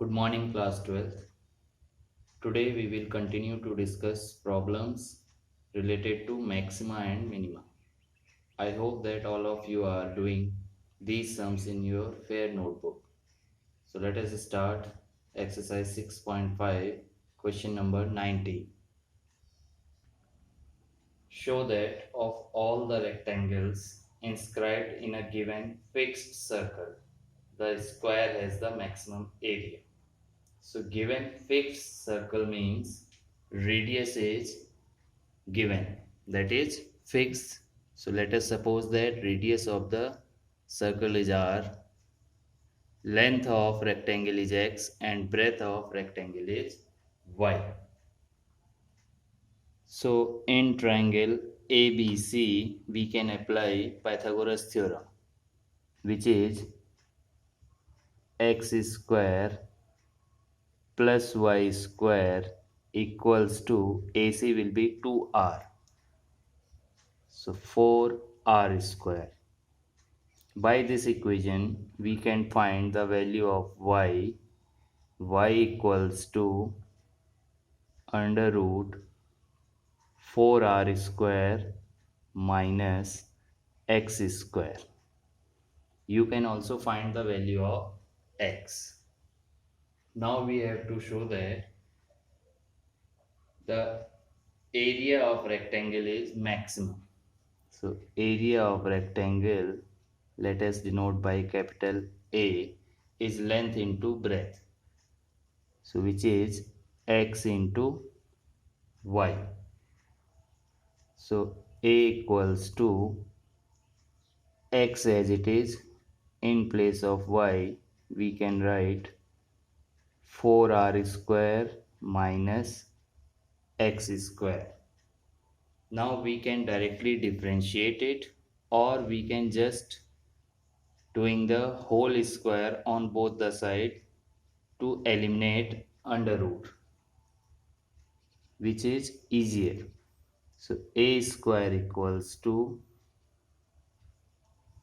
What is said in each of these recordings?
Good morning, class 12th. Today we will continue to discuss problems related to maxima and minima. I hope that all of you are doing these sums in your fair notebook. So let us start exercise 6.5, question number 19. Show that of all the rectangles inscribed in a given fixed circle, the square has the maximum area. So given fixed circle means radius is given, that is fixed. So let us suppose that radius of the circle is r, length of rectangle is x, and breadth of rectangle is y. So in triangle ABC we can apply Pythagoras theorem, which is x square plus y square equals to AC will be 2r. So 4r square. By this equation, we can find the value of y. Y equals to under root 4r square minus x square. You can also find the value of x. Now we have to show that the area of rectangle is maximum. So area of rectangle, let us denote by capital A, is length into breadth. So which is x into y. So A equals to x as it is. In place of y we can write 4r square minus x square. Now we can directly differentiate it, or we can just doing the whole square on both the side to eliminate under root, which is easier. So a square equals to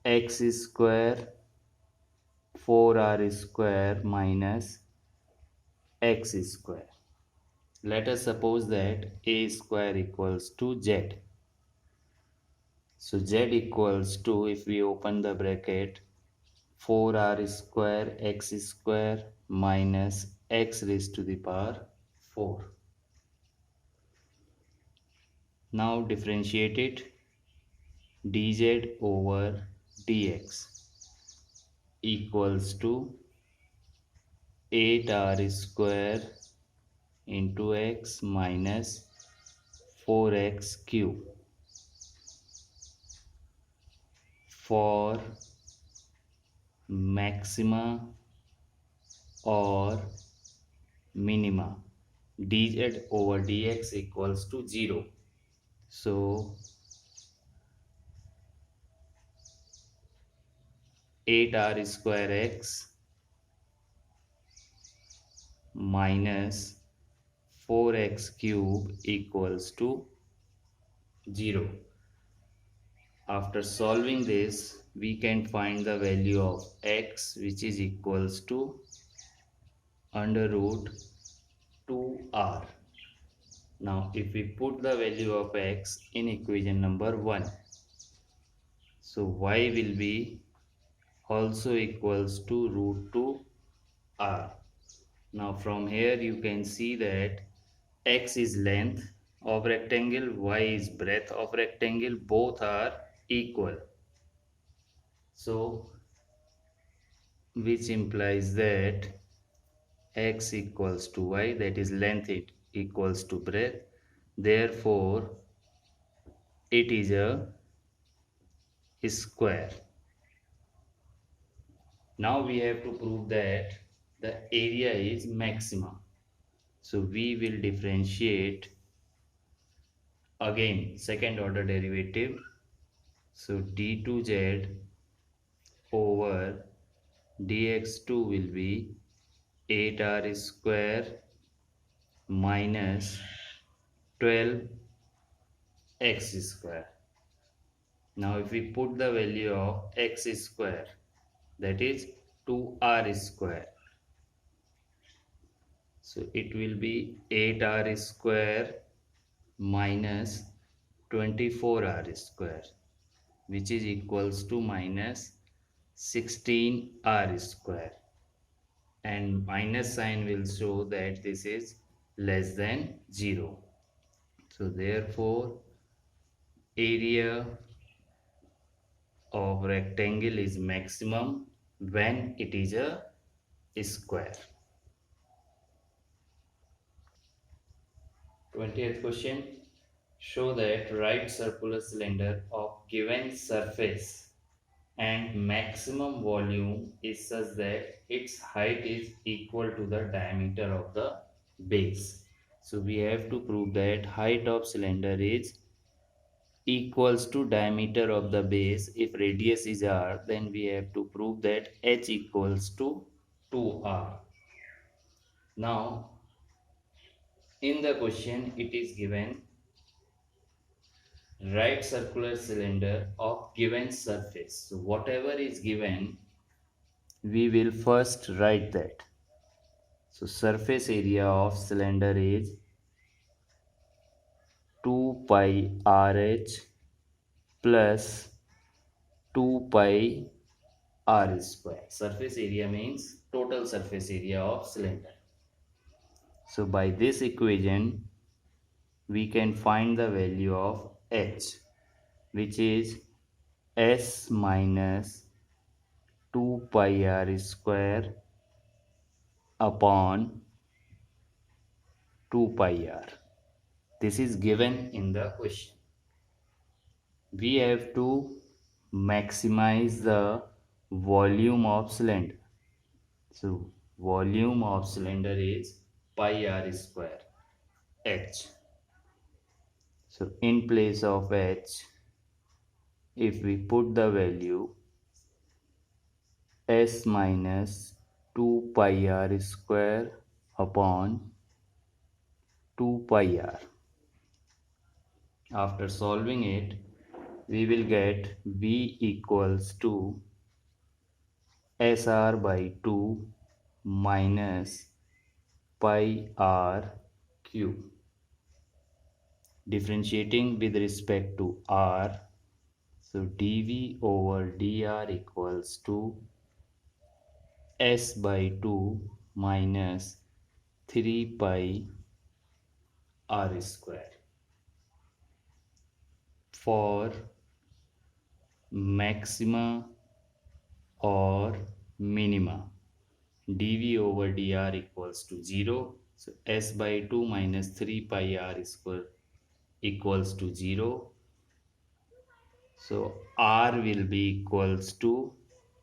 x square 4r square minus x square. Let us suppose that a square equals to z. So z equals to, if we open the bracket, 4r square x square minus x raised to the power 4. Now differentiate it. Dz over dx equals to 8r square into x minus 4x cube. For maxima or minima, dz over dx equals to 0. So 8r square x minus 4x cube equals to 0. After solving this, we can find the value of x, which is equals to under root 2r. Now if we put the value of x in equation number 1, so y will be also equals to root 2r. Now from here you can see that x is length of rectangle, y is breadth of rectangle, both are equal. So which implies that x equals to y, that is length it equals to breadth, therefore it is a square. Now we have to prove that the area is maximum. So we will differentiate again second order derivative. So d2z over dx2 will be 8r square minus 12x square. Now if we put the value of x square, that is 2r square, So it will be 8r square minus 24r square, which is equals to minus 16r square, and minus sign will show that this is less than 0. So therefore area of rectangle is maximum when it is a square. 20th question. Show that right circular cylinder of given surface and maximum volume is such that its height is equal to the diameter of the base. So we have to prove that height of cylinder is equals to diameter of the base. If radius is r, then we have to prove that h equals to 2r. Now in the question it is given right circular cylinder of given surface. So whatever is given, we will first write that. So surface area of cylinder is 2 pi RH plus 2 pi r square. Surface area means total surface area of cylinder. So by this equation, we can find the value of h, which is s minus 2 pi r square upon 2 pi r. This is given in the question. We have to maximize the volume of cylinder. So volume of cylinder is pi r square h. So in place of h, if we put the value s minus 2 pi r square upon 2 pi r. After solving it, we will get v equals to SR by 2 minus pi r cube. Differentiating with respect to r, so dv over dr equals to s by 2 minus 3 pi r square. For maxima or minima, dv over dr equals to 0. So s by 2 minus 3 pi r square equals to 0. So r will be equals to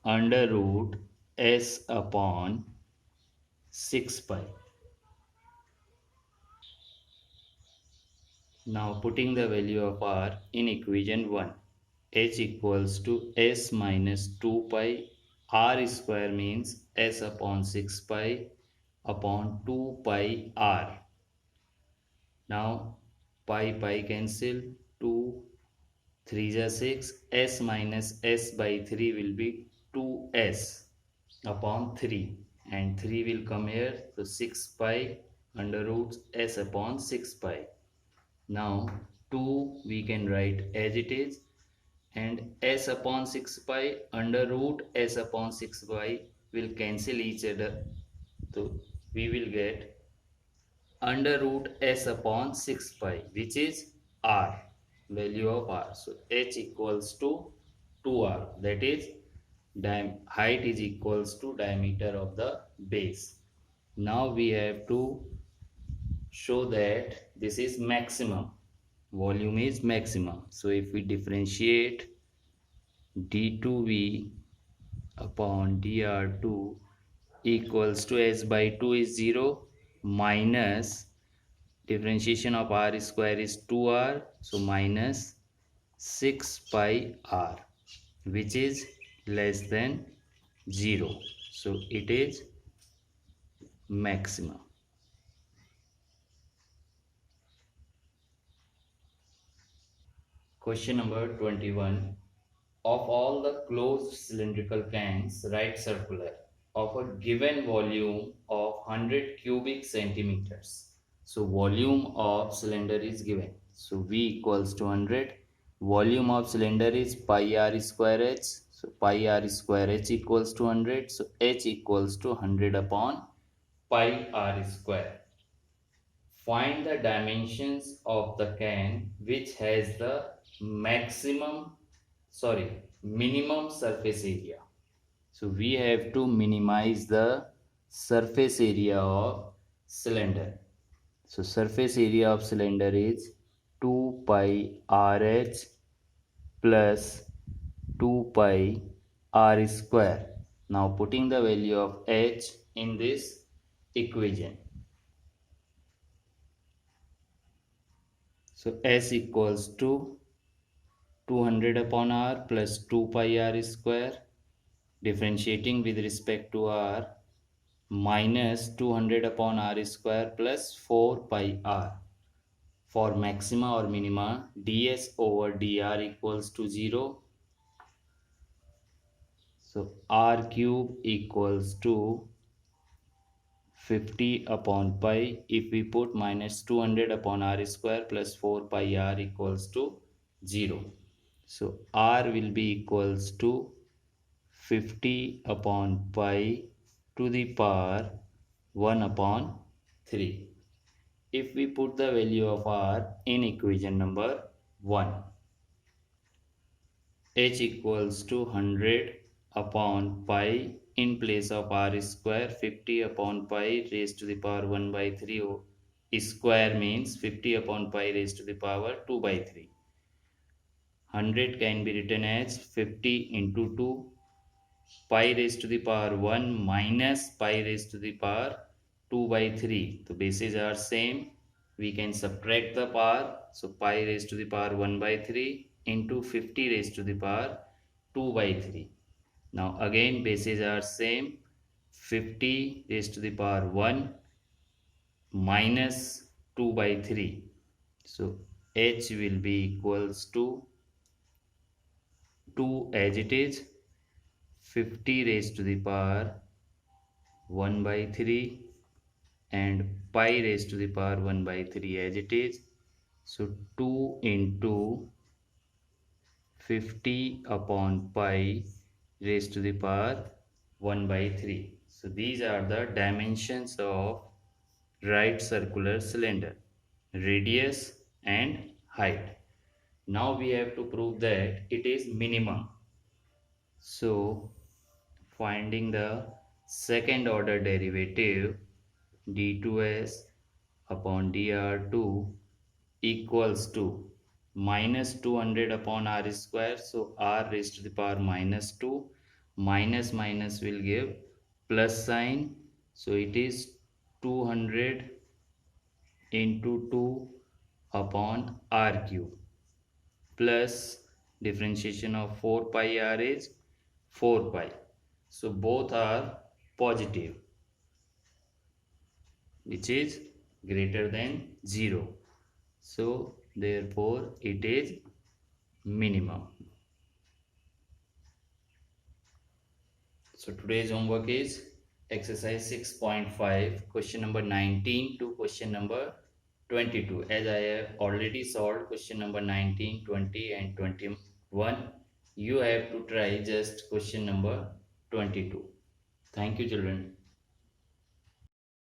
under root s upon 6 pi. Now putting the value of r in equation 1, h equals to s minus 2 pi. R square means s upon 6 pi upon 2 pi r. Now pi cancel, 2 3 is 6, s minus s by 3 will be 2s upon 3, and 3 will come here, so 6 pi under root s upon 6 pi. Now 2 we can write as it is, and s upon 6 pi under root s upon 6 pi will cancel each other, so we will get under root s upon 6 pi, which is r, value of r. So h equals to 2r, that is height is equals to diameter of the base. Now we have to show that this is maximum, volume is maximum. So if we differentiate d2v upon dr2 equals to s by 2 is 0 minus differentiation of r square is 2r, so minus 6 pi r, which is less than 0. So it is maximum. Question number 21. Of all the closed cylindrical cans, write circular. of a given volume of 100 cubic centimeters. So volume of cylinder is given. So V equals to 100. Volume of cylinder is pi r square h. So pi r square h equals to 100. So h equals to 100 upon pi r square. Find the dimensions of the can which has the minimum surface area. So we have to minimize the surface area of cylinder. So surface area of cylinder is 2 pi RH plus 2 pi r square. Now putting the value of h in this equation. So S equals to 200 upon r plus 2 pi r square, differentiating with respect to r, minus 200 upon r square plus 4 pi r. For maxima or minima, ds over dr equals to 0. So r cube equals to 50 upon pi. If we put minus 200 upon r square plus 4 pi r equals to 0. So r will be equals to 50 upon pi to the power 1 upon 3. If we put the value of r in equation number 1, h equals to 100 upon pi in place of r square, 50 upon pi raised to the power 1 by 3 square means 50 upon pi raised to the power 2 by 3. 100 can be written as 50 into 2 pi raised to the power 1 minus pi raised to the power 2 by 3. The bases are same. We can subtract the power. So pi raised to the power 1 by 3 into 50 raised to the power 2 by 3. Now again bases are same. 50 raised to the power 1 minus 2 by 3. So h will be equals to 2 as it is, 50 raised to the power 1 by 3 and pi raised to the power 1 by 3 as it is. So 2 into 50 upon pi raised to the power 1 by 3. So these are the dimensions of right circular cylinder, radius and height. Now we have to prove that it is minimum. So finding the second order derivative, d2s upon dr2 equals to minus 200 upon r square. So r raised to the power minus 2, minus minus will give plus sign. So it is 200 into 2 upon r cube plus differentiation of 4 pi r is 4 pi. So both are positive, which is greater than 0. So therefore it is minimum. So today's homework is exercise 6.5, question number 19 to question number 22. As I have already solved question number 19, 20 and 21, you have to try just question number 22. Thank you, children.